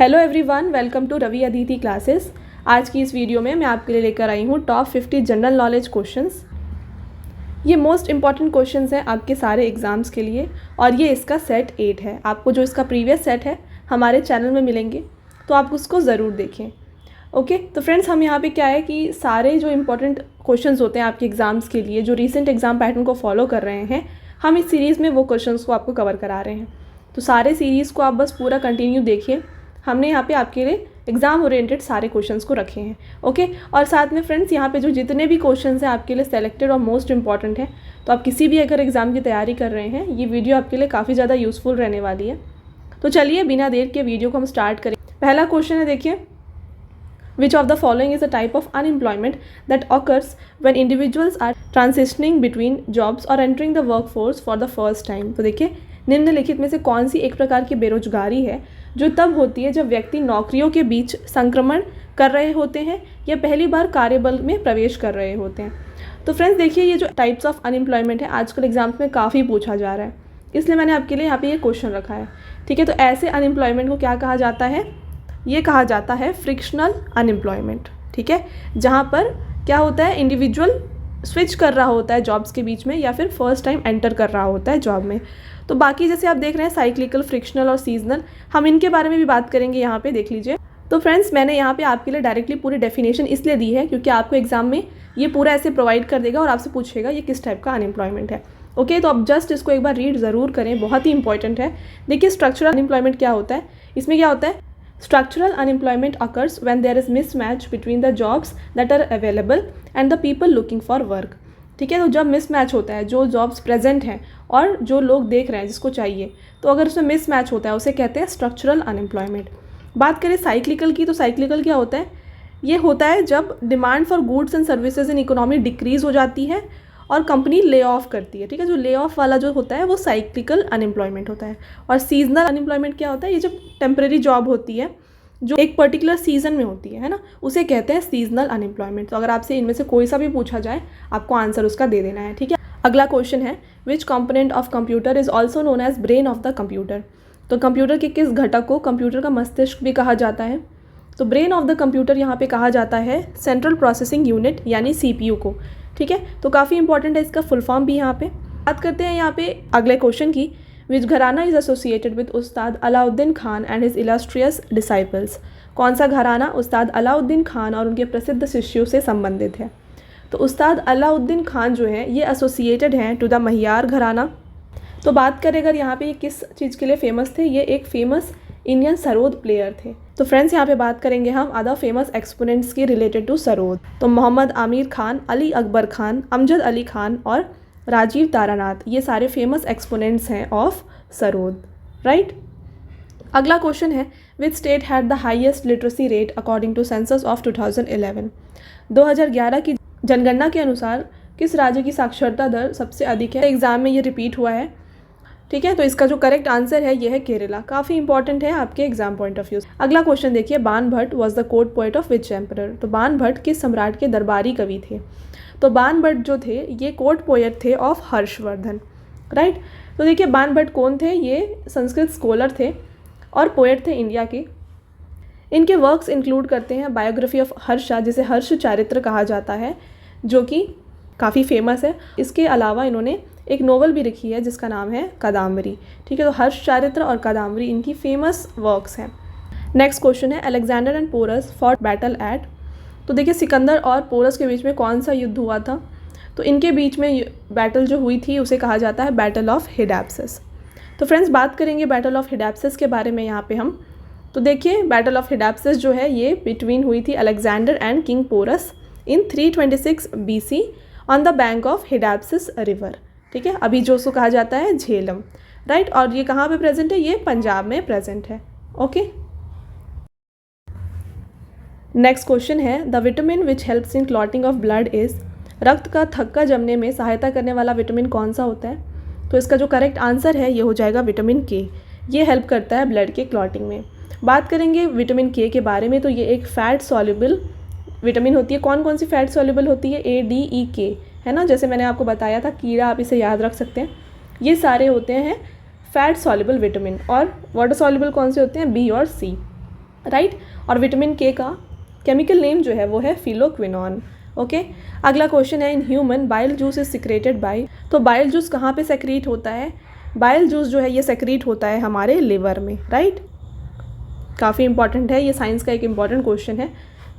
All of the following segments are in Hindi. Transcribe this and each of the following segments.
Hello everyone, welcome to Ravi Aditi classes. आज की इस वीडियो में मैं आपके लिए लेकर आई हूँ टॉप 50 जनरल नॉलेज क्वेश्चंस। ये मोस्ट इंपॉर्टेंट क्वेश्चंस हैं आपके सारे एग्ज़ाम्स के लिए और ये इसका सेट 8 है। आपको जो इसका प्रीवियस सेट है हमारे चैनल में मिलेंगे, तो आप उसको ज़रूर देखें। ओके, तो फ्रेंड्स हम यहाँ पे क्या है कि सारे जो इंपॉर्टेंट क्वेश्चंस होते हैं आपके एग्ज़ाम्स के लिए, जो रीसेंट एग्ज़ाम पैटर्न को फॉलो कर रहे हैं, हम इस सीरीज़ में वो क्वेश्चंस को आपको कवर करा रहे हैं। तो सारे सीरीज़ को आप बस पूरा कंटिन्यू देखिए। हमने यहाँ पे आपके लिए एग्ज़ाम ओरिएंटेड सारे क्वेश्चंस को रखे हैं। ओके, और साथ में फ्रेंड्स यहाँ पे जो जितने भी क्वेश्चंस हैं आपके लिए सेलेक्टेड और मोस्ट इंपॉर्टेंट हैं, तो आप किसी भी अगर एग्ज़ाम की तैयारी कर रहे हैं, ये वीडियो आपके लिए काफ़ी ज़्यादा यूज़फुल रहने वाली है। तो चलिए बिना देर के वीडियो को हम स्टार्ट करें। पहला क्वेश्चन है, देखिए, Which of the following is a type of unemployment that occurs when individuals are transitioning between jobs or entering the workforce for the first time? तो देखिए, निम्नलिखित में से कौन सी एक प्रकार की बेरोजगारी है जो तब होती है जब व्यक्ति नौकरियों के बीच संक्रमण कर रहे होते हैं या पहली बार कार्यबल में प्रवेश कर रहे होते हैं। तो फ्रेंड्स देखिए, ये जो टाइप्स ऑफ अनएम्प्लॉयमेंट है आजकल एग्जाम्स में काफ़ी पूछा जा रहा है, इसलिए मैंने आपके लिए यहाँ पे ये क्वेश्चन रखा है। ठीक है, तो ऐसे अनएम्प्लॉयमेंट को क्या कहा जाता है? ये कहा जाता है फ्रिक्शनल अनएम्प्लॉयमेंट। ठीक है, जहाँ पर क्या होता है, इंडिविजुअल स्विच कर रहा होता है जॉब्स के बीच में या फिर फर्स्ट टाइम एंटर कर रहा होता है जॉब में। तो बाकी जैसे आप देख रहे हैं साइक्लिकल, फ्रिक्शनल और सीजनल, हम इनके बारे में भी बात करेंगे। यहाँ पे देख लीजिए। तो फ्रेंड्स मैंने यहाँ पे आपके लिए डायरेक्टली पूरी डेफिनेशन इसलिए दी है क्योंकि आपको एग्जाम में ये पूरा ऐसे प्रोवाइड कर देगा और आपसे पूछेगा ये किस टाइप का अनएम्प्लॉयमेंट है। ओके, तो आप जस्ट इसको एक बार रीड ज़रूर करें, बहुत ही इंपॉर्टेंट है। देखिए, स्ट्रक्चरल अनएम्प्लॉयमेंट क्या होता है, इसमें क्या होता है, Structural unemployment occurs when there is mismatch between the jobs that are available and the people looking for work। ठीक है, तो जब मिसमैच होता है, जो जॉब्स प्रेजेंट हैं और जो लोग देख रहे हैं जिसको चाहिए, तो अगर उसमें मिसमैच होता है उसे कहते हैं स्ट्रक्चरल अनएम्प्लॉयमेंट। बात करें साइक्लिकल की, तो साइक्लिकल क्या होता है? ये होता है जब demand for goods and services in economy decrease हो जाती है और कंपनी ले ऑफ करती है। ठीक है, जो ले ऑफ वाला जो होता है वो साइक्लिकल अनएम्प्लॉयमेंट होता है। और सीजनल अनएम्प्लॉयमेंट क्या होता है? ये जब टेम्परेरी जॉब होती है जो एक पर्टिकुलर सीजन में होती है ना, उसे कहते हैं सीजनल अनएम्प्लॉयमेंट। तो अगर आपसे इनमें से कोई सा भी पूछा जाए, आपको आंसर उसका दे देना है। ठीक है, अगला क्वेश्चन है, which component of computer is also known as brain of the computer? तो कंप्यूटर के किस घटक को कंप्यूटर का मस्तिष्क भी कहा जाता है? तो ब्रेन ऑफ द कंप्यूटर यहाँ पे कहा जाता है सेंट्रल प्रोसेसिंग यूनिट यानी CPU को। ठीक है, तो काफ़ी इंपॉर्टेंट है, इसका फुल फॉर्म भी यहाँ पे बात करते हैं। यहाँ पे अगले क्वेश्चन की, विच घराना is associated with Ustad Alauddin Khan and his illustrious disciples? कौन सा घराना उस्ताद अलाउद्दीन खान और उनके प्रसिद्ध शिष्यों से संबंधित है? तो उस्ताद अलाउद्दीन खान जो है ये एसोसिएटेड हैं टू द महियार घराना। तो बात करें अगर यहाँ पे ये किस चीज़ के लिए फेमस थे, ये एक फेमस इंडियन सरोद प्लेयर थे। तो फ्रेंड्स यहाँ पे बात करेंगे हम अदर फेमस एक्सपोनेंट्स की रिलेटेड टू सरोद। तो मोहम्मद आमिर खान, अली अकबर खान, अमजद अली खान और राजीव तारानाथ, ये सारे फेमस एक्सपोनेंट्स हैं ऑफ सरोद। राइट, अगला क्वेश्चन है, which state had the highest literacy rate according to census of 2011? 2011 की जनगणना के अनुसार किस राज्य की साक्षरता दर सबसे अधिक है? एग्जाम में ये रिपीट हुआ है। ठीक है, तो इसका जो करेक्ट आंसर है ये है केरला। काफ़ी इंपॉर्टेंट है आपके एग्जाम पॉइंट ऑफ व्यू। अगला क्वेश्चन देखिए, बाण Bhatt was the court poet of which emperor? तो बाण भट्ट किस सम्राट के दरबारी कवि थे? तो बाण भट्ट जो थे ये कोर्ट पोएट थे ऑफ हर्षवर्धन। राइट, तो देखिए बाण भट्ट कौन थे? ये संस्कृत स्कॉलर थे और पोएट थे इंडिया के। इनके वर्क्स इंक्लूड करते हैं बायोग्राफी ऑफ हर्षा, जिसे हर्ष चारित्र कहा जाता है, जो कि काफ़ी फेमस है। इसके अलावा इन्होंने एक नोवेल भी लिखी है जिसका नाम है कादम्बरी। ठीक है, तो हर्ष चारित्र और कादम्बरी इनकी फेमस वर्क्स हैं। नेक्स्ट क्वेश्चन है, Alexander and Porus fought battle at? तो देखिए, सिकंदर और पोरस के बीच में कौन सा युद्ध हुआ था? तो इनके बीच में बैटल जो हुई थी उसे कहा जाता है बैटल ऑफ हिडाप्सिस। तो फ्रेंड्स बात करेंगे बैटल ऑफ हिडाप्सिस के बारे में यहाँ पे हम। तो देखिए, बैटल ऑफ हिडाप्सिस जो है ये बिटवीन हुई थी Alexander and king Porus in 326 BC on the bank of Hydaspes river. ठीक है, अभी जो उसको कहा जाता है झेलम। राइट, और ये कहाँ पे प्रेजेंट है? ये पंजाब में प्रेजेंट है। ओके, नेक्स्ट क्वेश्चन है, the vitamin which helps in clotting of blood is? रक्त का थक्का जमने में सहायता करने वाला विटामिन कौन सा होता है? तो इसका जो करेक्ट आंसर है ये हो जाएगा विटामिन के। ये हेल्प करता है ब्लड के क्लॉटिंग में। बात करेंगे विटामिन के बारे में, तो ये एक फैट सॉल्युबल विटामिन होती है। कौन कौन सी फैट सॉल्युबल होती है? ADEK है ना, जैसे मैंने आपको बताया था, कीड़ा, आप इसे याद रख सकते हैं। ये सारे होते हैं फैट सॉल्युबल विटामिन। और वाटर सॉल्युबल कौन से होते हैं? B और C। राइट। और विटामिन के का केमिकल नेम जो है वो है फिलोक्विनॉन। ओके। अगला क्वेश्चन है in human bile juice is secreted by. तो बाइल जूस कहाँ पे सेक्रीट होता है? बाइल जूस जो है ये सेक्रीट होता है हमारे लिवर में, राइट। काफ़ी इंपॉर्टेंट है, ये साइंस का एक इम्पॉर्टेंट क्वेश्चन है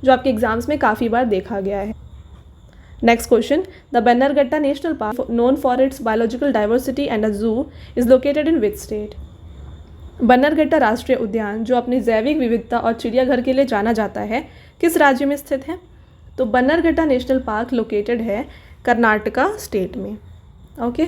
जो आपके एग्जाम्स में काफ़ी बार देखा गया है। Next question, the Bannerghatta national park known for its biological diversity and a zoo is located in which state? Bannerghatta राष्ट्रीय उद्यान जो अपनी जैविक विविधता और चिड़ियाघर के लिए जाना जाता है किस राज्य में स्थित है? तो बन्नरघट्टा नेशनल पार्क लोकेटेड है कर्नाटका स्टेट में। ओके।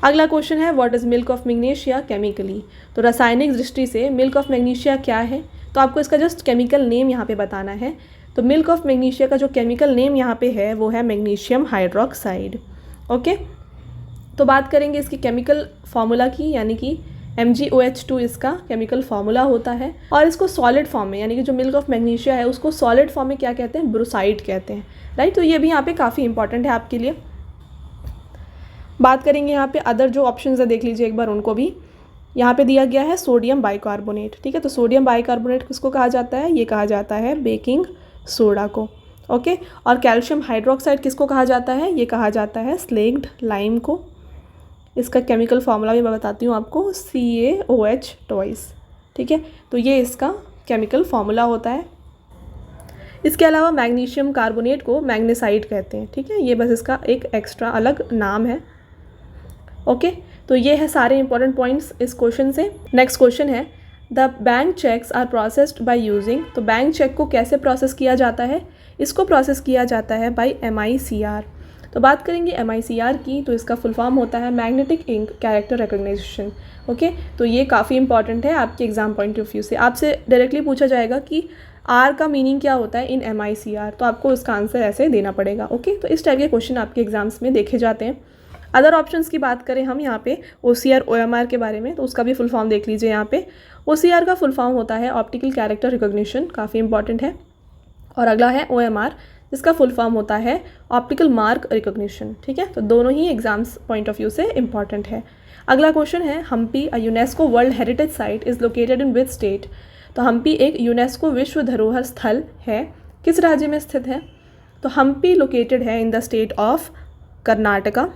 अगला क्वेश्चन है what is milk of magnesia chemically? तो रासायनिक दृष्टि से मिल्क ऑफ मैग्नीशिया क्या है? तो आपको इसका जस्ट केमिकल नेम यहाँ पे बताना है। तो मिल्क ऑफ मैग्नीशिया का जो केमिकल नेम यहाँ पे है वो है मैग्नीशियम हाइड्रोक्साइड। ओके। तो बात करेंगे इसकी केमिकल फार्मूला की, यानी कि MgOH2 इसका केमिकल फार्मूला होता है। और इसको सॉलिड फॉर्म में, यानी कि जो मिल्क ऑफ मैग्नीशिया है उसको सॉलिड फॉर्म में क्या कहते हैं? ब्रोसाइड कहते हैं, राइट। तो ये भी यहाँ पे काफ़ी इंपॉर्टेंट है आपके लिए। बात करेंगे यहाँ पे अदर जो ऑप्शंस है, देख लीजिए एक बार उनको भी। यहाँ पे दिया गया है सोडियम बाइकार्बोनेट, ठीक है। तो सोडियम बाइकार्बोनेट किसको कहा जाता है? ये कहा जाता है बेकिंग सोडा को। ओके। और कैल्शियम हाइड्रोक्साइड किसको कहा जाता है? ये कहा जाता है स्लेग्ड लाइम को। इसका केमिकल फार्मूला भी मैं बताती हूँ आपको, CaOH ट्वाइस, ठीक है। तो ये इसका केमिकल फार्मूला होता है। इसके अलावा मैग्नीशियम कार्बोनेट को मैग्नेसाइट कहते हैं, ठीक है। ये बस इसका एक एक्स्ट्रा अलग नाम है। ओके। तो ये है सारे इंपॉर्टेंट पॉइंट्स इस क्वेश्चन से। नेक्स्ट क्वेश्चन है the bank cheques are processed by using. तो बैंक चेक को कैसे प्रोसेस किया जाता है? इसको प्रोसेस किया जाता है बाय MICR। तो बात करेंगे MICR की, तो इसका फुल फॉर्म होता है magnetic ink character recognition. Okay. तो ये काफ़ी इंपॉर्टेंट है आपके एग्जाम पॉइंट ऑफ व्यू से। आपसे डायरेक्टली पूछा जाएगा कि R का मीनिंग क्या होता है इन MICR, तो आपको इसका आंसर ऐसे देना पड़ेगा। ओके। तो इस टाइप के क्वेश्चन आपके एग्जाम्स में देखे जाते हैं। अदर ऑप्शंस की बात करें हम यहाँ पे OCR OMR के बारे में, तो उसका भी फुल फॉर्म देख लीजिए यहाँ पे। OCR का फुल फॉर्म होता है ऑप्टिकल कैरेक्टर रिकॉग्निशन, काफ़ी इंपॉर्टेंट है। और अगला है OMR जिसका फुल फॉर्म होता है ऑप्टिकल मार्क रिकॉग्निशन, ठीक है। तो दोनों ही एग्जाम्स पॉइंट ऑफ व्यू से इंपॉर्टेंट है। अगला क्वेश्चन है Hampi a UNESCO world heritage site is located in which state? तो हम्पी एक यूनेस्को विश्व धरोहर स्थल है, किस राज्य में स्थित है? तो हम्पी लोकेटेड है in the state of Karnataka.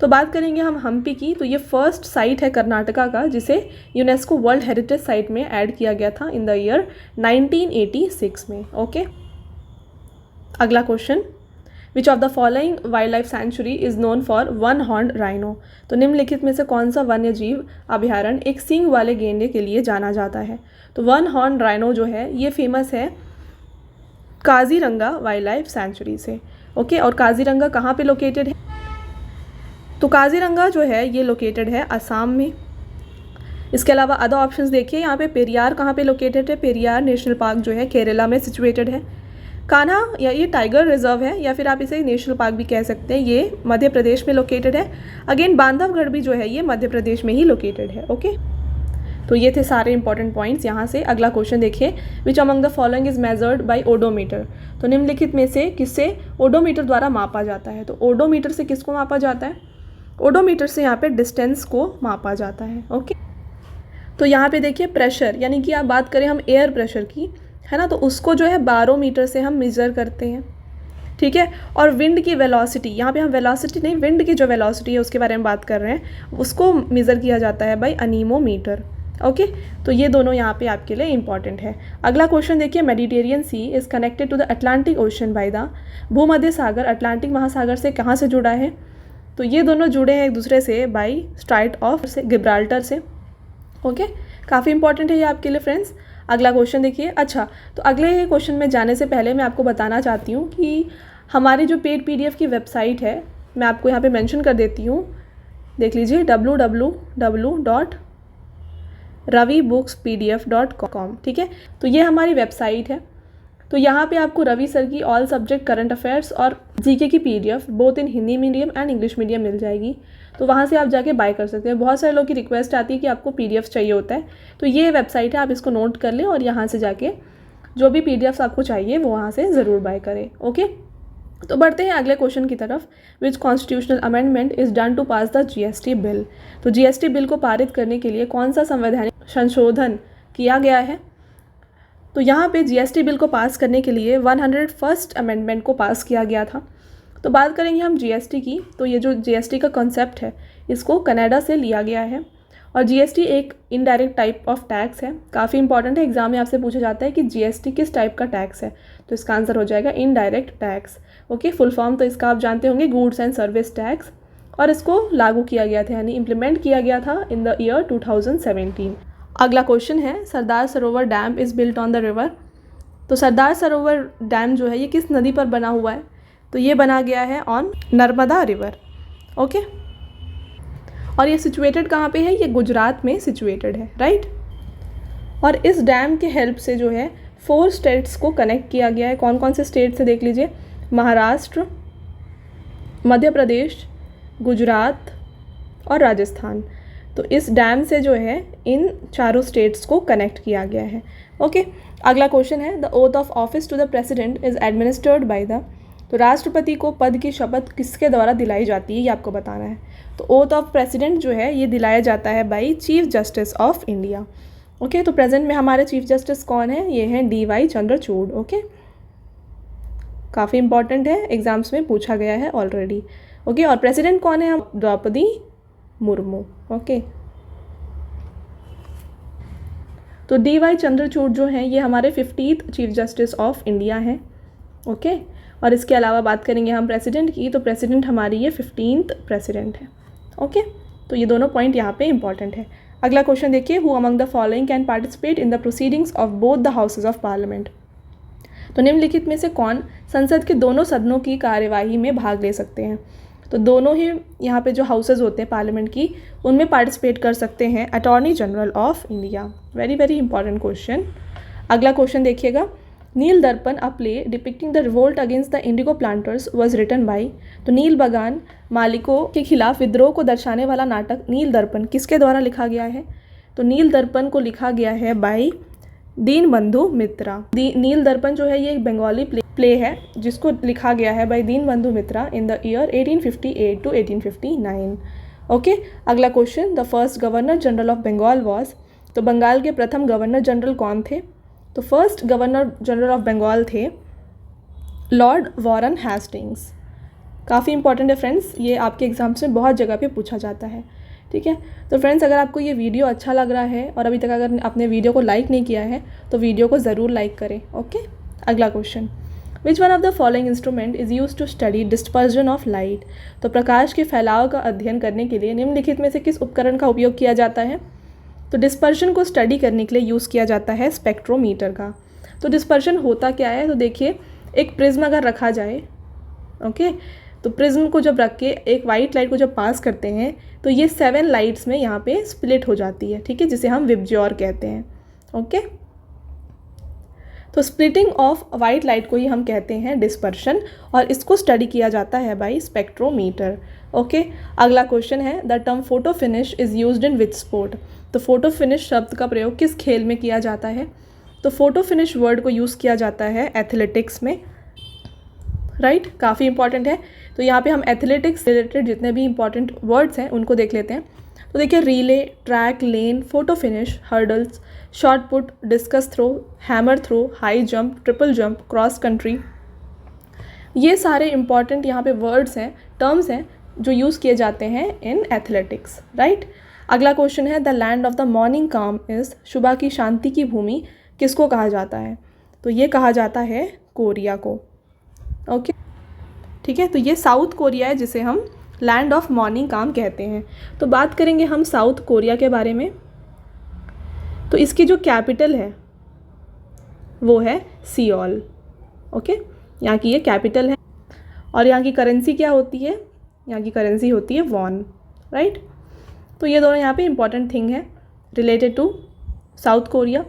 तो बात करेंगे हम हम्पी की, तो ये फर्स्ट साइट है कर्नाटका का जिसे यूनेस्को वर्ल्ड हेरिटेज साइट में ऐड किया गया था इन द ईयर 1986 में। ओके। अगला question, which of the following wild life sanctuary is known for one horn rhino? तो निम्नलिखित में से कौन सा वन्य जीव अभ्यारण्य एक सींग वाले गेंडे के लिए जाना जाता है? तो वन हॉर्न राइनो जो है ये फेमस है काजीरंगा वाइल्ड लाइफ सेंचुरी से। ओके। और काजीरंगा कहाँ पे लोकेटेड है? तो काजीरंगा जो है ये लोकेटेड है असम में। इसके अलावा अदर ऑप्शंस देखिए यहाँ पे पेरियार कहाँ पे लोकेटेड है? पेरियार नेशनल पार्क जो है केरला में सिचुएटेड है। कान्हा या ये टाइगर रिजर्व है या फिर आप इसे नेशनल पार्क भी कह सकते हैं, ये मध्य प्रदेश में लोकेटेड है। अगेन बांधवगढ़ भी जो है ये मध्य प्रदेश में ही लोकेटेड है। ओके। तो ये थे सारे इंपॉर्टेंट पॉइंट्स यहाँ से। अगला क्वेश्चन देखिए, which among the following is measured by odometer? तो निम्नलिखित में से किससे ओडोमीटर द्वारा मापा जाता है? तो ओडोमीटर से किसको मापा जाता है? ओडोमीटर से यहाँ पे डिस्टेंस को मापा जाता है। ओके। तो यहाँ पे देखिए प्रेशर, यानी कि आप बात करें हम एयर प्रेशर की, है ना, तो उसको जो है बारोमीटर से हम मेज़र करते हैं, ठीक है। और विंड की वेलोसिटी, यहाँ पे हम वेलोसिटी नहीं, विंड की जो वेलोसिटी है उसके बारे में बात कर रहे हैं, उसको मेज़र किया जाता है बाय अनीमोमीटर। ओके। तो ये दोनों यहाँ पे आपके लिए इंपॉर्टेंट है। अगला क्वेश्चन देखिए, Mediterranean sea is connected to the Atlantic ocean by the. भूमध्य सागर अटलांटिक महासागर से कहाँ से जुड़ा है? तो ये दोनों जुड़े हैं एक दूसरे से बाय स्ट्राइट ऑफ गिब्राल्टर से। ओके। काफ़ी इंपॉर्टेंट है ये आपके लिए फ्रेंड्स। अगला क्वेश्चन देखिए। अच्छा, तो अगले क्वेश्चन में जाने से पहले मैं आपको बताना चाहती हूँ कि हमारी जो पेड PDF की वेबसाइट है, मैं आपको यहाँ पे मेंशन कर देती हूँ, देख लीजिए www.ravibooks.pdf.com, ठीक है। तो ये हमारी वेबसाइट है। तो यहाँ पे आपको रवि सर की ऑल सब्जेक्ट करंट अफेयर्स और GK की PDF both in Hindi medium and English medium मिल जाएगी। तो वहाँ से आप जाके बाय कर सकते हैं। बहुत सारे लोग की रिक्वेस्ट आती है कि आपको PDF चाहिए होता है, तो ये वेबसाइट है, आप इसको नोट कर लें और यहाँ से जाके जो भी PDFs आपको चाहिए वो वहाँ से ज़रूर बाय करें। ओके। तो बढ़ते हैं अगले क्वेश्चन की तरफ। Which constitutional amendment is done to pass the GST bill? तो GST बिल को पारित करने के लिए कौन सा संवैधानिक संशोधन किया गया है। तो यहाँ पे जीएसटी बिल को पास करने के लिए 101st अमेंडमेंट को पास किया गया था। तो बात करेंगे हम जीएसटी की, तो ये जो जीएसटी का कॉन्सेप्ट है इसको कनाडा से लिया गया है। और जीएसटी एक इनडायरेक्ट टाइप ऑफ टैक्स है, काफ़ी इंपॉर्टेंट है, एग्जाम में आपसे पूछा जाता है कि जीएसटी किस टाइप का टैक्स है, तो इसका आंसर हो जाएगा indirect tax. Okay, full form तो इसका आप जानते होंगे, गुड्स एंड सर्विस टैक्स। और इसको लागू किया गया था यानी इम्प्लीमेंट किया गया था इन द ईयर 2017। अगला क्वेश्चन है, Sardar Sarovar dam is built on the river. तो सरदार सरोवर डैम जो है ये किस नदी पर बना हुआ है, तो ये बना गया है ऑन नर्मदा रिवर। ओके, और ये सिचुएटेड कहाँ पे है, ये गुजरात में सिचुएटेड है, राइट। और इस डैम के हेल्प से जो है 4 स्टेट्स को कनेक्ट किया गया है। कौन कौन से स्टेट से देख लीजिए, महाराष्ट्र, मध्य प्रदेश, गुजरात और राजस्थान। तो इस डैम से जो है इन चारों स्टेट्स को कनेक्ट किया गया है। ओके, अगला क्वेश्चन है, the oath of office to the president is administered by the. तो राष्ट्रपति को पद की शपथ किसके द्वारा दिलाई जाती है, ये आपको बताना है। तो ओथ ऑफ प्रेसिडेंट जो है ये दिलाया जाता है by chief justice of India. Okay, तो प्रेजेंट में हमारे चीफ जस्टिस कौन है, ये हैं DY चंद्रचूड़। ओके, काफ़ी इंपॉर्टेंट है, एग्जाम्स में पूछा गया है ऑलरेडी। ओके, और प्रेसिडेंट कौन है, द्रौपदी मुर्मू। ओके, तो DY चंद्रचूड़ जो हैं ये हमारे 50th chief justice of India हैं। ओके, और इसके अलावा बात करेंगे हम प्रेसिडेंट की, तो प्रेसिडेंट हमारी ये 15th प्रेसिडेंट है। ओके, तो ये दोनों पॉइंट यहाँ पे इंपॉर्टेंट है। अगला क्वेश्चन देखिए, who among the following can participate in the proceedings of both the houses of parliament. तो निम्नलिखित में से कौन संसद के दोनों सदनों की कार्यवाही में भाग ले सकते हैं। तो दोनों ही यहाँ पे जो हाउसेज होते हैं पार्लियामेंट की, उनमें पार्टिसिपेट कर सकते हैं attorney general of India. Very very important question. अगला क्वेश्चन देखिएगा, Neel Darpan a play depicting the revolt against the indigo planters was written by. तो नील बागान मालिकों के खिलाफ विद्रोह को दर्शाने वाला नाटक नील दर्पण किसके द्वारा लिखा गया है। तो नील दर्पण को लिखा गया है बाय दीनबंधु मित्रा। नील दर्पण जो है ये एक बंगाली प्ले है जिसको लिखा गया है by Dinabandhu Mitra in the year 1858 to 1859। Okay, अगला question, the first governor general of Bengal was. तो बंगाल के प्रथम गवर्नर जनरल कौन थे। तो first governor general of Bengal थे लॉर्ड वॉरेन हेस्टिंग्स। काफ़ी इंपॉर्टेंट है फ्रेंड्स, ये आपके एग्जाम्स में बहुत जगह पे पूछा जाता है। ठीक है, तो फ्रेंड्स अगर आपको ये वीडियो अच्छा लग रहा है और अभी तक अगर आपने वीडियो को लाइक नहीं किया है तो वीडियो को ज़रूर लाइक करें। ओके, अगला question, which one of the following instrument is use to study dispersion of light. तो प्रकाश के फैलाव का अध्ययन करने के लिए निम्नलिखित में से किस उपकरण का उपयोग किया जाता है। तो डिस्पर्शन को स्टडी करने के लिए यूज़ किया जाता है स्पेक्ट्रोमीटर का। तो डिस्पर्शन होता क्या है, तो देखिए एक प्रिज्म अगर रखा जाए, ओके, तो प्रिज्म को जब रख के एक वाइट लाइट को जब पास करते हैं तो ये 7 लाइट्स में यहाँ पे स्प्लिट हो जाती है, ठीक है, जिसे हम विबज्योर कहते हैं। ओके, तो स्प्लिटिंग ऑफ वाइट लाइट को ही हम कहते हैं डिस्पर्शन और इसको स्टडी किया जाता है बाय स्पेक्ट्रोमीटर। ओके, अगला क्वेश्चन है, the term photo finish is used in which sport. तो फोटो फिनिश शब्द का प्रयोग किस खेल में किया जाता है। तो फोटो फिनिश वर्ड को यूज़ किया जाता है एथलेटिक्स में, राइट, काफ़ी इंपॉर्टेंट है। तो यहाँ पे हम एथलेटिक्स रिलेटेड जितने भी इंपॉर्टेंट वर्ड्स हैं उनको देख लेते हैं। तो देखिए relay, track, lane, photo finish, hurdles, shot put, discus throw, hammer throw, high jump, triple jump, cross country, ये सारे इंपॉर्टेंट यहाँ पे वर्ड्स हैं, टर्म्स हैं जो यूज़ किए जाते हैं इन एथलेटिक्स, राइट। अगला क्वेश्चन है, the land of the morning काम इज़। सुबह की शांति की भूमि किसको कहा जाता है। तो ये कहा जाता है कोरिया को। ओके, ठीक है, तो ये साउथ कोरिया है जिसे हम लैंड ऑफ मॉर्निंग काम कहते हैं। तो बात करेंगे हम साउथ कोरिया के बारे में। तो इसकी जो कैपिटल है वो है सियोल। ओके, यहाँ की ये कैपिटल है और यहाँ की करेंसी क्या होती है, यहाँ की करेंसी होती है वॉन, राइट। तो ये दोनों यहाँ पे इंपॉर्टेंट थिंग है रिलेटेड टू साउथ कोरिया।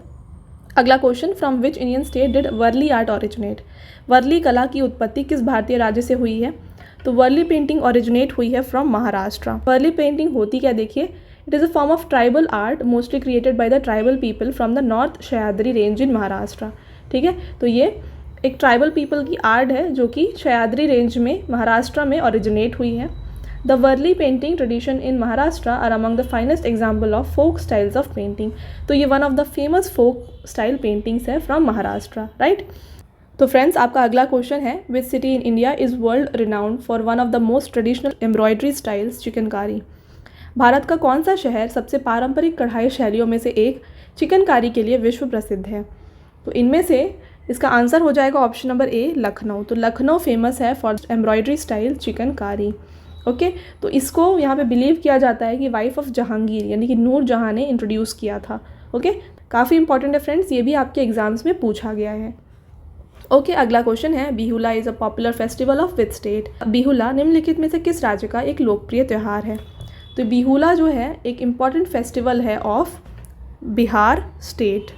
अगला question, from which Indian state did Warli art originate. Warli कला की उत्पत्ति किस भारतीय राज्य से हुई है। तो वर्ली पेंटिंग ओरिजिनेट हुई है फ्रॉम महाराष्ट्र। वर्ली पेंटिंग होती क्या, देखिए, it is a form of tribal art mostly created by the tribal people from the north Sahyadri range इन महाराष्ट्र। ठीक है, तो ये एक ट्राइबल पीपल की आर्ट है जो कि सह्याद्री रेंज में महाराष्ट्र में ओरिजिनेट हुई है। The Warli painting tradition in Maharashtra are among the finest example of folk styles of painting. तो ये one of the famous folk style paintings है फ्रॉम महाराष्ट्र, राइट। तो फ्रेंड्स, आपका अगला क्वेश्चन है, which city in India is world renowned for one of the most traditional embroidery styles chikankari. Bharat का कौन सा शहर सबसे पारंपरिक कढ़ाई शैलियों में से एक चिकनकारी के लिए विश्व प्रसिद्ध है? तो इनमें से इसका आंसर हो जाएगा ऑप्शन नंबर ए, लखनऊ। तो लखनऊ फेमस है for embroidery style chikankari. Okay, तो इसको यहाँ पे बिलीव किया जाता है कि वाइफ ऑफ जहांगीर यानी कि नूर जहाँ ने इंट्रोड्यूस किया था। ओके, काफ़ी इंपॉर्टेंट है फ्रेंड्स, ये भी आपके एग्जाम्स में पूछा गया है। ओके, अगला क्वेश्चन है, Bihula is a popular festival of which state. Bihula निम्नलिखित में से किस राज्य का एक लोकप्रिय त्यौहार है? तो बिहुला जो है एक इम्पॉर्टेंट फेस्टिवल है ऑफ बिहार स्टेट।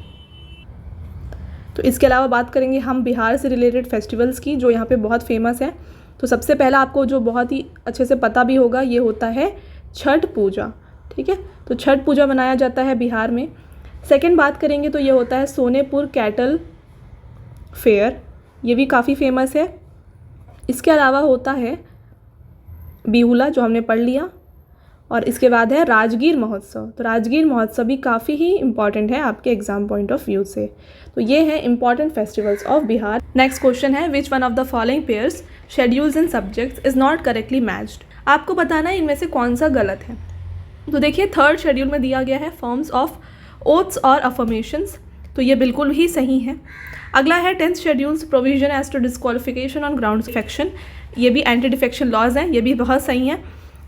तो इसके अलावा बात करेंगे हम बिहार से रिलेटेड फेस्टिवल्स की जो यहाँ पे बहुत फेमस है। तो सबसे पहला आपको जो बहुत ही अच्छे से पता भी होगा ये होता है छठ पूजा, ठीक है। तो छठ पूजा मनाया जाता है बिहार में। सेकंड बात करेंगे तो ये होता है सोनेपुर कैटल फेयर, ये भी काफ़ी फेमस है। इसके अलावा होता है बिहुला जो हमने पढ़ लिया, और इसके बाद है राजगीर महोत्सव। तो राजगीर महोत्सव भी काफ़ी ही इंपॉर्टेंट है आपके एग्जाम पॉइंट ऑफ व्यू से। तो ये है important festivals of Bihar. Next question है, which one of the following pairs schedules and subjects is not correctly matched. आपको बताना है इनमें से कौन सा गलत है। तो देखिए, थर्ड शेड्यूल में दिया गया है फॉर्म्स ऑफ ओथ्स और अफर्मेशंस, तो ये बिल्कुल ही सही है। अगला है 10th schedules provision as to disqualification on ground defection, ये भी एंटी डिफेक्शन लॉज हैं, ये भी बहुत सही है।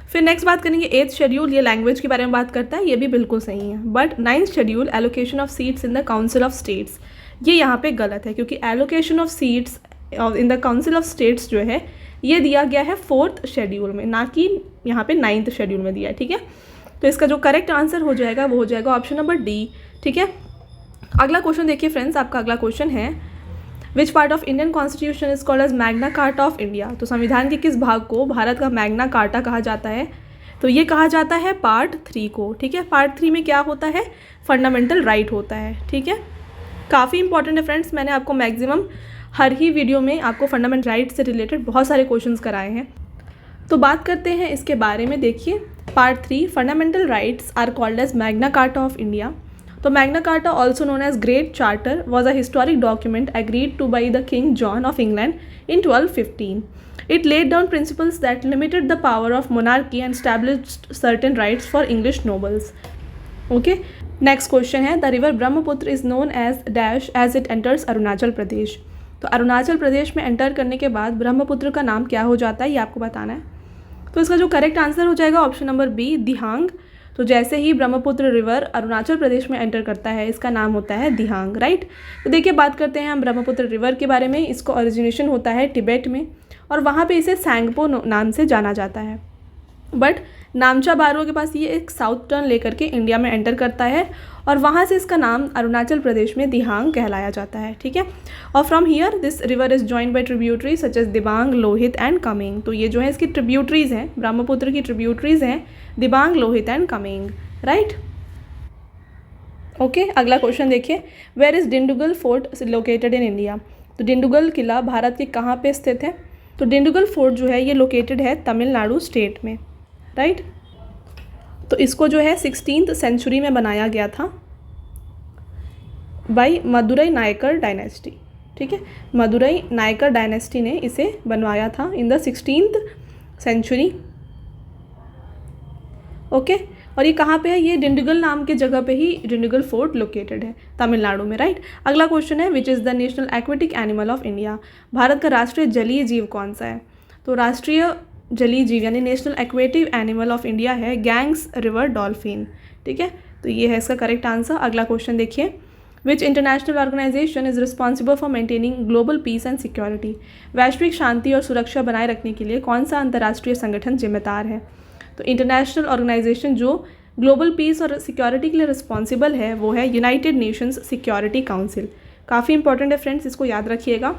फिर नेक्स्ट बात करेंगे 8th शेड्यूल, ये लैंग्वेज के बारे में बात करता है, ये भी बिल्कुल सही है। But 9th schedule allocation of seats in the council of states, ये यहाँ पे गलत है, क्योंकि allocation of seats in the council of states जो है ये दिया गया है 4th शेड्यूल में, ना कि यहाँ पे 9th शेड्यूल में दिया है, ठीक है। तो इसका जो करेक्ट आंसर हो जाएगा वो हो जाएगा ऑप्शन नंबर डी, ठीक है। अगला क्वेश्चन देखिए फ्रेंड्स, आपका अगला क्वेश्चन है, which part of Indian constitution is called as Magna Carta of India. तो संविधान के किस भाग को भारत का मैग्ना कार्टा कहा जाता है? तो ये कहा जाता है पार्ट 3 को, ठीक है। पार्ट 3 में क्या होता है? फंडामेंटल राइट होता है, ठीक है। काफ़ी इंपॉर्टेंट है फ्रेंड्स, मैंने आपको मैक्सिमम हर ही वीडियो में आपको फंडामेंटल राइट से रिलेटेड बहुत सारे क्वेश्चंस कराए हैं। तो बात करते हैं इसके बारे में। देखिए, part 3 fundamental rights are called as Magna Carta of India. तो Magna Carta also known as great charter was a historic document agreed to by the king John of England in 1215. It laid down principles that limited the power of monarchy and established certain rights for English nobles. Okay. Next question है, the river Brahmaputra is known as dash as it enters Arunachal Pradesh. तो अरुणाचल प्रदेश में एंटर करने के बाद ब्रह्मपुत्र का नाम क्या हो जाता है, ये आपको बताना है। तो इसका जो करेक्ट आंसर हो जाएगा ऑप्शन नंबर बी, दिहांग। तो जैसे ही ब्रह्मपुत्र रिवर अरुणाचल प्रदेश में एंटर करता है इसका नाम होता है दिहांग, राइट। तो देखिए, बात करते हैं हम ब्रह्मपुत्र रिवर के बारे में। इसको ओरिजिनेशन होता है तिब्बत में, और वहाँ पे इसे सैंगपो नाम से जाना जाता है। बट नामचा बारो के पास ये एक साउथ टर्न लेकर के इंडिया में एंटर करता है, और वहाँ से इसका नाम अरुणाचल प्रदेश में दिहांग कहलाया जाता है, ठीक है। और from here this river is joined by tributaries such as Dibang, Lohit and Kameng. तो ये जो है इसकी ट्रिब्यूटरीज हैं, ब्रह्मपुत्र की ट्रिब्यूटरीज हैं Dibang, Lohit and Kameng, right. Okay, अगला क्वेश्चन देखिए, where is Dindigul fort located in India. तो डिंडुगल किला भारत के कहाँ पे स्थित है? तो डिंडुगल फोर्ट जो है ये लोकेटेड है तमिलनाडु स्टेट में, राइट। तो इसको जो है 16th सेंचुरी में बनाया गया था बाई मदुरई नायकर डायनेस्टी, ठीक है। मदुरई नायकर डायनेस्टी ने इसे बनवाया था in the 16th century. Okay, और ये कहाँ पे है? ये डिंडुगल नाम के जगह पे ही डिंडुगल फोर्ट लोकेटेड है तमिलनाडु में, राइट। अगला क्वेश्चन है, which is the national aquatic animal of India. Bharat का राष्ट्रीय जलीय जीव कौन सा है? तो राष्ट्रीय जलीय जीव यानी national aquatic animal of India है गैंग्स रिवर डॉल्फिन, ठीक है। तो ये है इसका करेक्ट आंसर। अगला क्वेश्चन देखिए, which international organisation is responsible for maintaining global peace and security. वैश्विक शांति और सुरक्षा बनाए रखने के लिए कौन सा अंतर्राष्ट्रीय संगठन जिम्मेदार है? तो इंटरनेशनल ऑर्गेनाइजेशन जो ग्लोबल पीस और सिक्योरिटी के लिए रिस्पॉन्सिबल है वो है यूनाइटेड नेशंस सिक्योरिटी काउंसिल। काफ़ी इंपॉर्टेंट है फ्रेंड्स, इसको याद रखिएगा।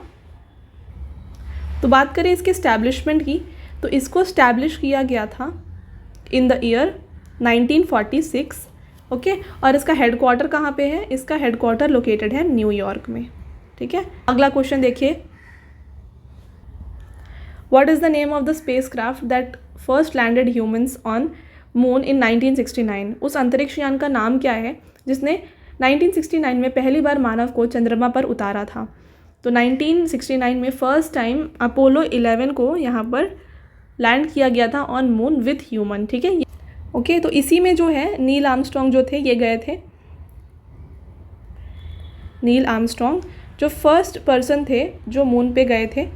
तो बात करें इसके इस्टेब्लिशमेंट की, तो इसको इस्टेब्लिश किया गया था इन द ईयर 1946, ओके। और इसका हेडक्वार्टर कहाँ पे है? इसका हेडक्वार्टर लोकेटेड है न्यूयॉर्क में, ठीक है। अगला क्वेश्चन देखिए, what is the name of the spacecraft that first landed humans on moon in 1969? उस अंतरिक्ष यान का नाम क्या है जिसने 1969 में पहली बार मानव को चंद्रमा पर उतारा था? तो 1969 में फर्स्ट टाइम अपोलो 11 को यहाँ पर लैंड किया गया था ऑन मून विथ ह्यूमन, ठीक है। ओके, तो इसी में जो है नील आर्मस्ट्रॉन्ग जो थे ये गए थे। नील आर्मस्ट्रॉन्ग जो फर्स्ट पर्सन थे जो मून पे गए थे।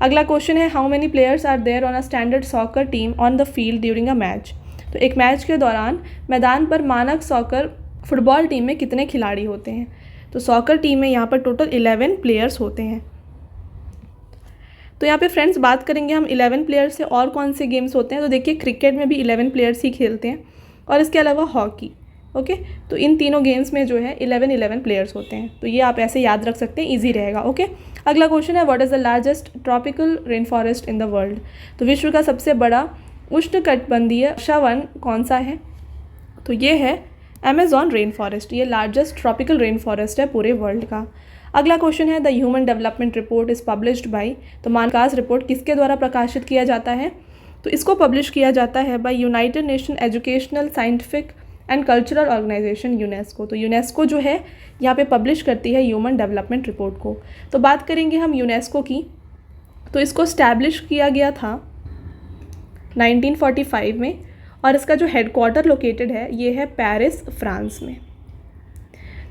अगला क्वेश्चन है, how many players are there on a standard soccer team on the field during a match? तो एक मैच के दौरान मैदान पर मानक सॉकर फुटबॉल टीम में कितने खिलाड़ी होते हैं? तो सॉकर टीम में यहाँ पर टोटल 11 प्लेयर्स होते हैं। तो यहाँ पे फ्रेंड्स बात करेंगे हम 11 प्लेयर्स से और कौन से गेम्स होते हैं। तो देखिए क्रिकेट में भी 11 प्लेयर्स ही खेलते हैं और इसके अलावा हॉकी। ओके, तो इन तीनों गेम्स में जो है 11 प्लेयर्स होते हैं। तो ये आप ऐसे याद रख सकते हैं, ईजी रहेगा। ओके, अगला क्वेश्चन है, what is the largest tropical rain forest in the world? तो विश्व का सबसे बड़ा उष्णकटिबंधीय वर्षावन कौन सा है? तो ये है अमेजॉन रेन फॉरेस्ट। ये लार्जेस्ट ट्रॉपिकल रेन फॉरेस्ट है पूरे वर्ल्ड का। अगला क्वेश्चन है, the human development report is published by? तो मानव विकास रिपोर्ट किसके द्वारा प्रकाशित किया जाता है? तो इसको पब्लिश किया जाता है by United Nation Educational Scientific and Cultural Organisation, UNESCO. तो यूनेस्को जो है यहाँ पे पब्लिश करती है ह्यूमन डेवलपमेंट रिपोर्ट को। तो बात करेंगे हम यूनेस्को की, तो इसको स्टैब्लिश किया गया था 1945 में और इसका जो हेडक्वार्टर लोकेटेड है ये है पेरिस, फ्रांस में।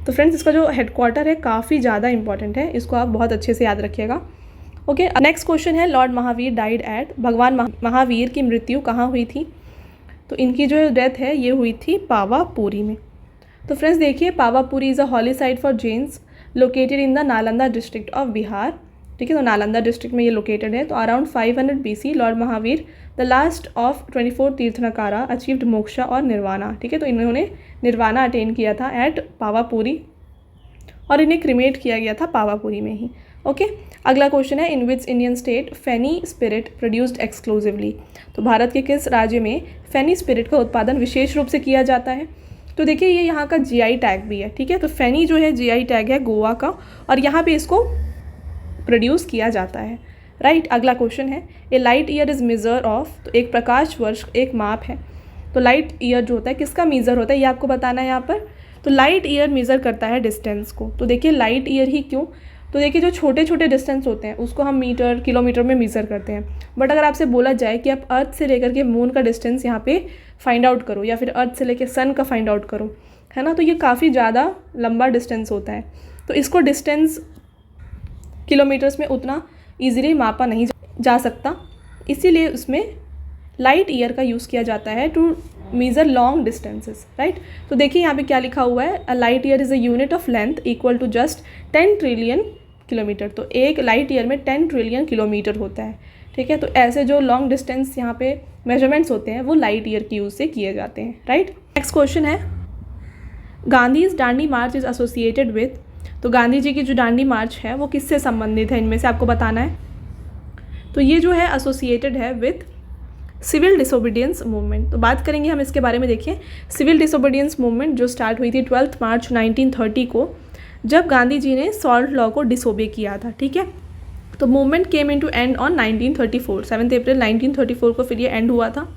तो फ्रेंड्स इसका जो हेडक्वार्टर है काफ़ी ज़्यादा इंपॉर्टेंट है, इसको आप बहुत अच्छे से याद रखिएगा। ओके, नेक्स्ट क्वेश्चन है, लॉर्ड महावीर डाइड एट? भगवान महावीर की मृत्यु कहाँ हुई थी? तो इनकी जो डेथ है ये हुई थी पावापुरी में। तो फ्रेंड्स देखिए, Pawapuri is a holy site for Jains located in the Nalanda district of Bihar, ठीक है। तो नालंदा डिस्ट्रिक्ट में ये लोकेटेड है। तो around 500 BC lord Mahavir the last of 24 tirthankara achieved moksha और निर्वाणा, ठीक है। तो इन्होंने निर्वाणा अटेन किया था एट पावापुरी और इन्हें क्रिमेट किया गया था पावापुरी में ही। ओके, अगला क्वेश्चन है, in which Indian state feni spirit produced exclusively? तो भारत के किस राज्य में फेनी स्पिरिट का उत्पादन विशेष रूप से किया जाता है? तो देखिए ये यहाँ का GI टैग भी है, ठीक है। तो फेनी जो है GI टैग है गोवा का और यहाँ पे इसको प्रोड्यूस किया जाता है, राइट। अगला क्वेश्चन है, a light year is measure of? तो एक प्रकाश वर्ष एक माप है। तो लाइट ईयर जो होता है किसका मेज़र होता है ये आपको बताना है यहाँ पर। तो लाइट ईयर मेज़र करता है डिस्टेंस को। तो देखिए लाइट ईयर ही क्यों? तो देखिए जो छोटे छोटे डिस्टेंस होते हैं उसको हम मीटर किलोमीटर में मेज़र करते हैं, बट अगर आपसे बोला जाए कि आप अर्थ से लेकर के मून का डिस्टेंस यहाँ पे फाइंड आउट करो या फिर अर्थ से लेकर सन का फाइंड आउट करो, है ना, तो ये काफ़ी ज़्यादा लंबा डिस्टेंस होता है। तो इसको डिस्टेंस किलोमीटर्स में उतना ईजिली मापा नहीं जा सकता, इसीलिए उसमें लाइट ईयर का यूज़ किया जाता है to measure long distances, right. तो देखिए यहाँ पे क्या लिखा हुआ है, a light year is a unit of length equal to just 10 trillion kilometre. तो एक लाइट ईयर में 10 ट्रिलियन किलोमीटर होता है, ठीक है। तो ऐसे जो लॉन्ग डिस्टेंस यहाँ पे मेजरमेंट्स होते हैं वो लाइट ईयर की यूज़ से किए जाते हैं, राइट। नेक्स्ट क्वेश्चन है, गांधीज दांडी मार्च इज़ एसोसिएटेड विथ? तो गांधी जी की जो दांडी मार्च है वो किससे संबंधित है, इनमें से आपको बताना है। तो ये जो है एसोसिएटेड है विथ सिविल डिसोबीडियंस मूवमेंट। तो बात करेंगे हम इसके बारे में। देखिए सिविल डिसोबीडियंस मूवमेंट जो स्टार्ट हुई थी 12 मार्च 1930 को, जब गांधी जी ने सॉल्ट लॉ को डिसोबे किया था, ठीक है। तो movement came in to end on 1934, 7 April 1934 को फिर ये एंड हुआ था।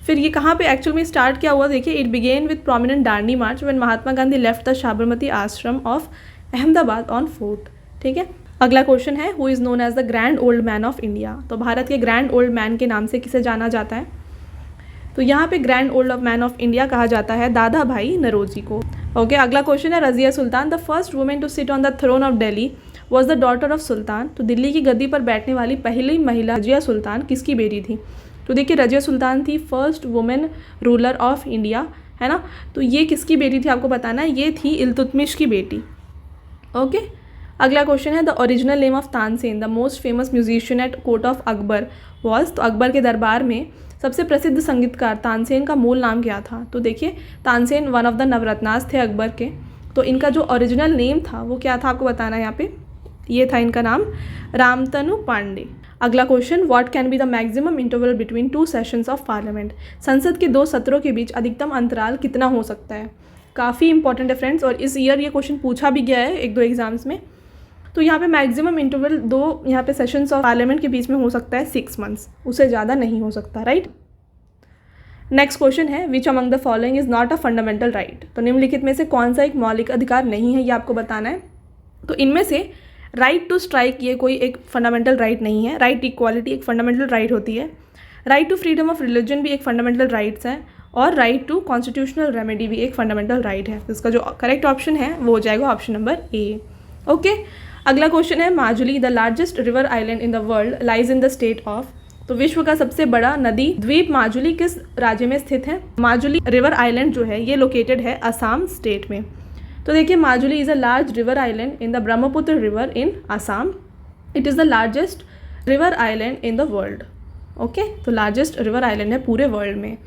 फिर ये कहाँ पे एक्चुअल में स्टार्ट क्या हुआ, देखिए it began with prominent Dandi March when Mahatma Gandhi left the Sabarmati आश्रम ऑफ अहमदाबाद ऑन 4th, ठीक है। अगला क्वेश्चन है, who is known as the grand old man of India? तो भारत के ग्रैंड ओल्ड मैन के नाम से किसे जाना जाता है? तो यहाँ पे grand old man of India कहा जाता है दादा भाई नरोजी को। ओके, अगला क्वेश्चन है, Razia Sultan the first women to sit on the throne of Delhi was the daughter of sultan? तो दिल्ली की गद्दी पर बैठने वाली पहली महिला रज़िया सुल्तान किसकी बेटी थी? तो देखिए रज़िया सुल्तान थी first women ruler of India, है ना। तो ये किसकी बेटी थी आपको बताना है, ये थी इल्तुतमिश की बेटी। ओके, अगला क्वेश्चन है, the original name of Tansen the most famous musician eight court of Akbar was? तो अकबर के दरबार में सबसे प्रसिद्ध संगीतकार तानसेन का मूल नाम क्या था? तो देखिए तानसेन वन ऑफ द नवरत्नास थे अकबर के, तो इनका जो ओरिजिनल नेम था वो क्या था आपको बताना है यहाँ पे, ये था इनका नाम रामतनु पांडे। अगला question, what can be the maximum interval between 2 sessions of parliament? संसद के 2 सत्रों के बीच अधिकतम अंतराल कितना हो सकता है? काफ़ी इंपॉर्टेंट है फ्रेंड्स, और इस ईयर ये क्वेश्चन पूछा भी गया है 1-2 एग्जाम्स में। तो यहाँ पे मैक्सिमम इंटरवल 2 यहाँ पे सेशंस ऑफ पार्लियामेंट के बीच में हो सकता है 6 मंथ्स, उससे ज़्यादा नहीं हो सकता, राइट। नेक्स्ट क्वेश्चन है which among the following is not a fundamental right. तो निम्नलिखित में से कौन सा एक मौलिक अधिकार नहीं है, ये आपको बताना है। तो इनमें से राइट टू स्ट्राइक ये कोई एक फंडामेंटल राइट नहीं है। राइट इक्वालिटी एक फंडामेंटल राइट होती है। Right to freedom of religion भी एक फंडामेंटल राइट्स है, और राइट टू कॉन्स्टिट्यूशनल रेमेडी भी एक फंडामेंटल राइट है। तो इसका जो करेक्ट ऑप्शन है वो हो जाएगा ऑप्शन नंबर ए। ओके, अगला क्वेश्चन है Majuli the largest river island in the world lies in the state of. तो विश्व का सबसे बड़ा नदी द्वीप माजुली किस राज्य में स्थित है? माजुली रिवर आइलैंड जो है ये लोकेटेड है असम स्टेट में। तो देखिए Majuli is a large river island in the Brahmaputra river in Assam. It is the largest river island in the world. Okay, तो लार्जेस्ट रिवर आइलैंड है पूरे वर्ल्ड में।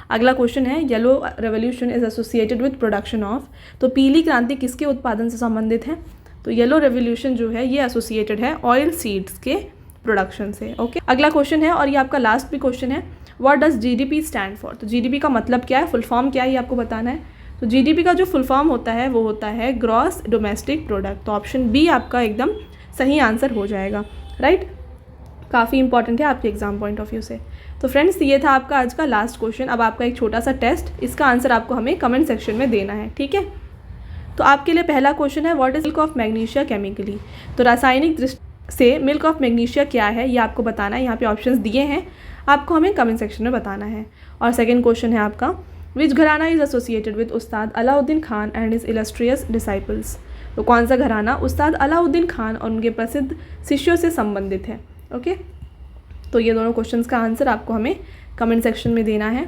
अगला क्वेश्चन है yellow revolution is associated with production of. तो पीली क्रांति किसके उत्पादन से संबंधित है? तो येलो रेवोल्यूशन जो है ये एसोसिएटेड है ऑयल सीड्स के प्रोडक्शन से। ओके, अगला क्वेश्चन है और ये आपका लास्ट भी क्वेश्चन है, what does GDP stand for. तो जीडीपी का मतलब क्या है, फुल फॉर्म क्या है, ये आपको बताना है। तो जीडीपी का जो फुल फॉर्म होता है वो होता है ग्रॉस डोमेस्टिक प्रोडक्ट। तो ऑप्शन बी आपका एकदम सही आंसर हो जाएगा, राइट। काफ़ी इंपॉर्टेंट है आपके एग्जाम पॉइंट ऑफ व्यू से। तो फ्रेंड्स ये था आपका आज का लास्ट क्वेश्चन। अब आपका एक छोटा सा टेस्ट, इसका आंसर आपको हमें कमेंट सेक्शन में देना है, ठीक है। तो आपके लिए पहला क्वेश्चन है what is milk of magnesia chemically. तो रासायनिक दृष्टि से मिल्क ऑफ मैग्नीशिया क्या है ये आपको बताना है। यहाँ पे ऑप्शंस दिए हैं, आपको हमें कमेंट सेक्शन में बताना है। और सेकंड क्वेश्चन है आपका विच घराना is associated with Ustad Alauddin Khan and his illustrious disciples. तो कौन सा घराना उस्ताद अलाउद्दीन खान और उनके प्रसिद्ध शिष्यों से संबंधित है। ओके, तो ये दोनों क्वेश्चंस का आंसर आपको हमें कमेंट सेक्शन में देना है।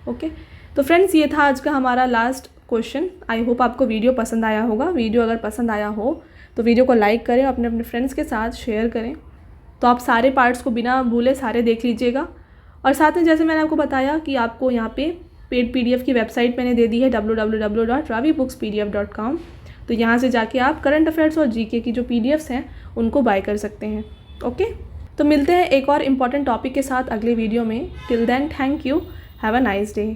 ओके, तो फ्रेंड्स ये था आज का हमारा लास्ट क्वेश्चन। आई होप आपको वीडियो पसंद आया होगा। वीडियो अगर पसंद आया हो तो वीडियो को लाइक करें, अपने अपने फ्रेंड्स के साथ शेयर करें। तो आप सारे पार्ट्स को बिना भूले सारे देख लीजिएगा। और साथ में जैसे मैंने आपको बताया कि आपको यहाँ पे पेड पीडीएफ की वेबसाइट मैंने दे दी है www.ravibookspdf.com। तो यहाँ से जाके आप करंट अफेयर्स और जीके की जो पीडीएफ्स हैं उनको बाय कर सकते हैं। ओके, तो मिलते हैं एक और इम्पॉर्टेंट टॉपिक के साथ अगले वीडियो में। Till then thank you, have a nice day.